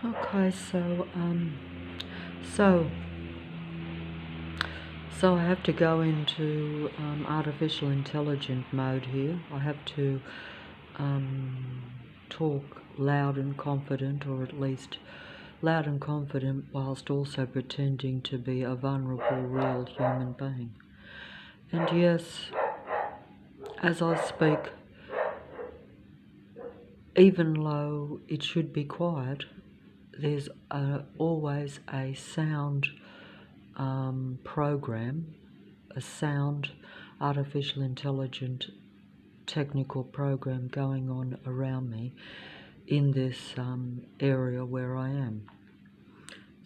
Okay, so so I have to go into artificial intelligence mode here. I have to talk loud and confident, or at least loud and confident, whilst also pretending to be a vulnerable, real human being. And yes, as I speak, even though it should be quiet, there's always a sound program, a sound artificial intelligent technical program going on around me in this area where I am.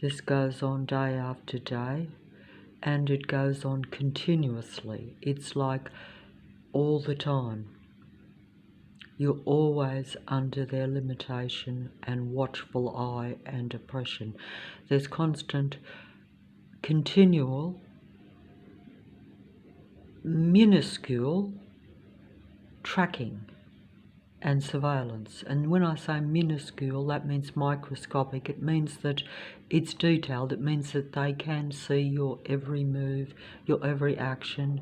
This goes on day after day, and it goes on continuously. It's like all the time. You're always under their limitation and watchful eye and oppression. There's constant, continual, minuscule tracking and surveillance. And when I say minuscule, that means microscopic. It means that it's detailed. It means that they can see your every move, your every action.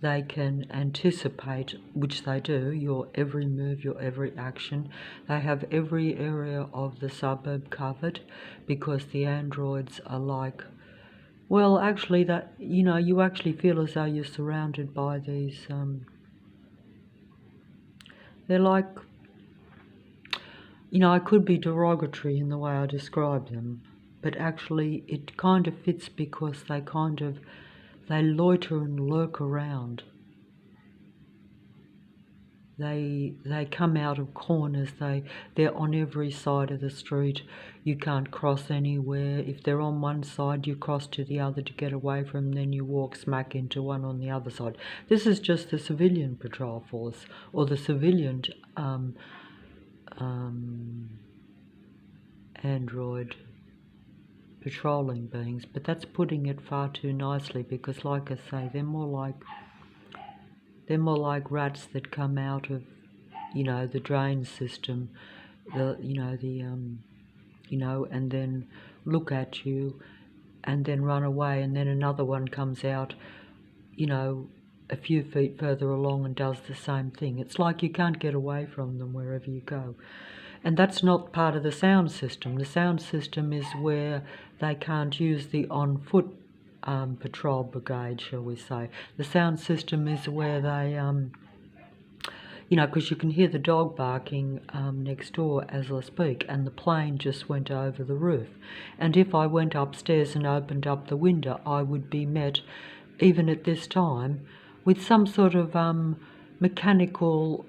They can anticipate, which they do, your every move, your every action. They have every area of the suburb covered, because the androids are like, well, actually, that, you actually feel as though you're surrounded by these, they're like, I could be derogatory in the way I describe them, but actually it kind of fits, because they loiter and lurk around. They come out of corners. They're on every side of the street. You can't cross anywhere. If they're on one side, you cross to the other to get away from them, then you walk smack into one on the other side. This is just the civilian patrol force, or the civilian android patrolling beings, but that's putting it far too nicely, because like I say, they're more like rats that come out of, the drain system, and then look at you and then run away, and then another one comes out, a few feet further along and does the same thing. It's like you can't get away from them wherever you go. And that's not part of the sound system. The sound system is where they can't use the on-foot patrol brigade, shall we say. The sound system is where they, because you can hear the dog barking next door as I speak, and the plane just went over the roof. And if I went upstairs and opened up the window, I would be met, even at this time, with some sort of mechanical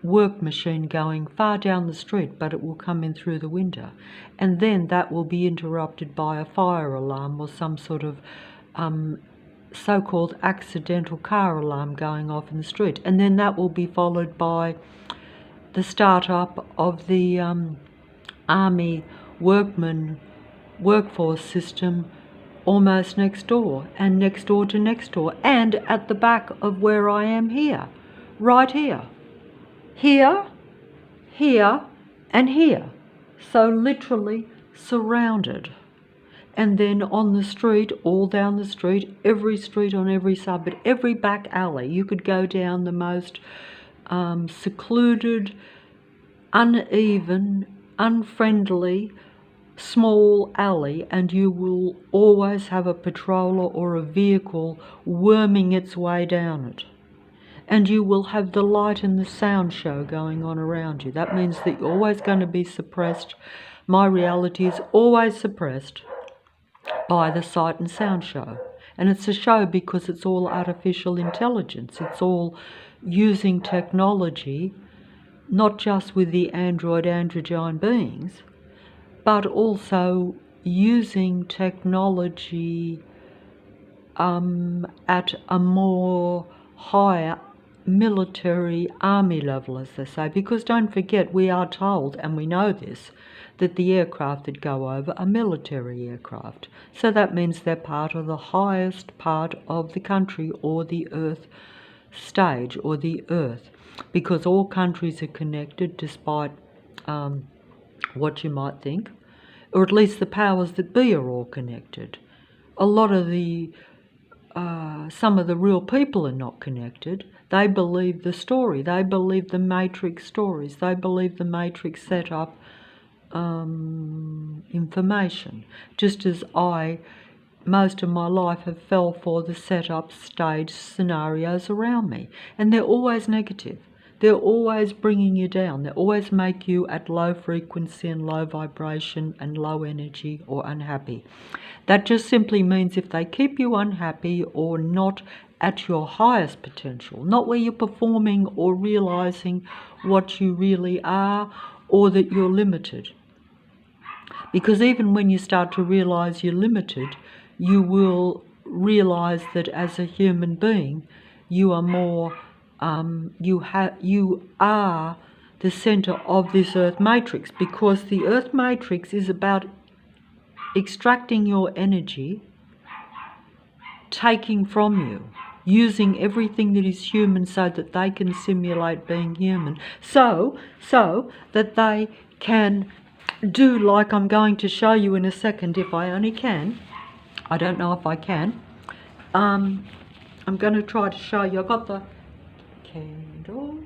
work machine going far down the street, but it will come in through the window. And then that will be interrupted by a fire alarm or some sort of so-called accidental car alarm going off in the street. And then that will be followed by the start-up of the army workman workforce system almost next door, and next door to next door, and at the back of where I am here, right here. Here, here, and here. So literally surrounded. And then on the street, all down the street, every street on every suburb, every back alley, you could go down the most secluded, uneven, unfriendly, small alley, and you will always have a patroller or a vehicle worming its way down it. And you will have the light and the sound show going on around you. That means that you're always going to be suppressed. My reality is always suppressed by the sight and sound show. And it's a show because it's all artificial intelligence. It's all using technology, not just with the androgyne beings, but also using technology at a more higher military army level, as they say. Because don't forget, we are told, and we know this, that the aircraft that go over are military aircraft. So that means they're part of the highest part of the country, or the earth stage, or the earth. Because all countries are connected, despite what you might think. or at least the powers that be are all connected. A lot of some of the real people are not connected. They believe the story. They believe the Matrix stories. They believe the Matrix set up information. Just as most of my life have fell for the set-up stage scenarios around me. And they're always negative. They're always bringing you down. They always make you at low frequency and low vibration and low energy or unhappy. That just simply means if they keep you unhappy or not at your highest potential, not where you're performing or realizing what you really are, or that you're limited. Because even when you start to realize you're limited, you will realize that as a human being, you are more, you are the center of this Earth Matrix, because the Earth Matrix is about extracting your energy, taking from you, using everything that is human so that they can simulate being human, so that they can do like I'm going to show you in a second, if I only can. I don't know if I can. I'm going to try to show you. I've got the candle.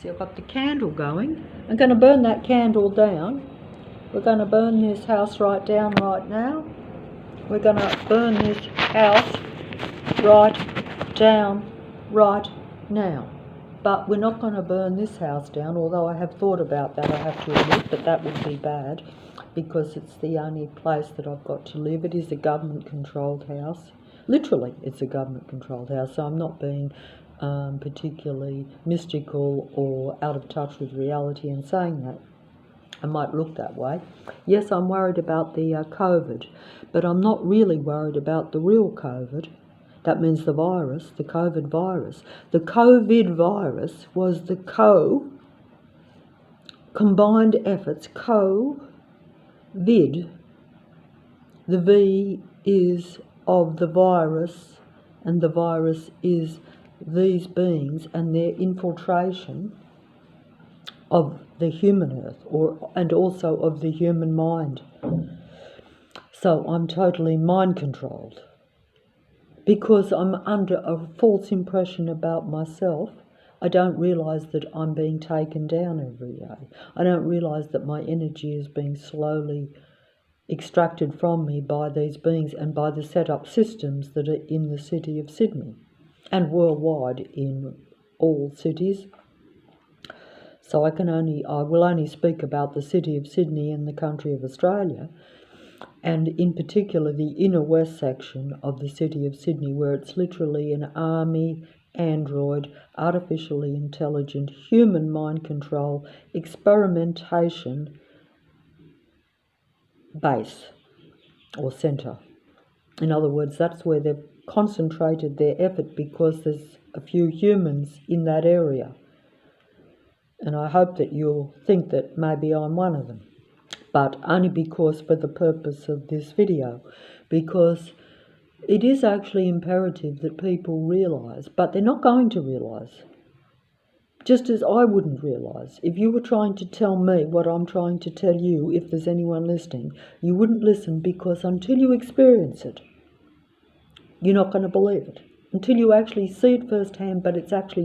See, I've got the candle going. I'm going to burn that candle down. We're going to burn this house right down right now. We're going to burn this house right down right now. But we're not going to burn this house down, although I have thought about that, I have to admit, but that would be bad because it's the only place that I've got to live. It is a government-controlled house. Literally, it's a government-controlled house, so I'm not being particularly mystical or out of touch with reality in saying that. I might look that way. Yes, I'm worried about the COVID, but I'm not really worried about the real COVID. That means the virus, the COVID virus. The COVID virus was the combined efforts, COVID. The V is of the virus, and the virus is these beings and their infiltration of the human earth, and also of the human mind. So I'm totally mind controlled. Because I'm under a false impression about myself, I don't realise that I'm being taken down every day. I don't realise that my energy is being slowly extracted from me by these beings and by the set-up systems that are in the city of Sydney and worldwide in all cities. So I will only speak about the city of Sydney and the country of Australia, and in particular the inner west section of the city of Sydney, where it's literally an army, android, artificially intelligent, human mind control, experimentation base or centre. In other words, that's where they've concentrated their effort because there's a few humans in that area. And I hope that you'll think that maybe I'm one of them. But only because for the purpose of this video, because it is actually imperative that people realise, but they're not going to realise. Just as I wouldn't realise. If you were trying to tell me what I'm trying to tell you, if there's anyone listening, you wouldn't listen, because until you experience it, you're not going to believe it. Until you actually see it firsthand, but it's actually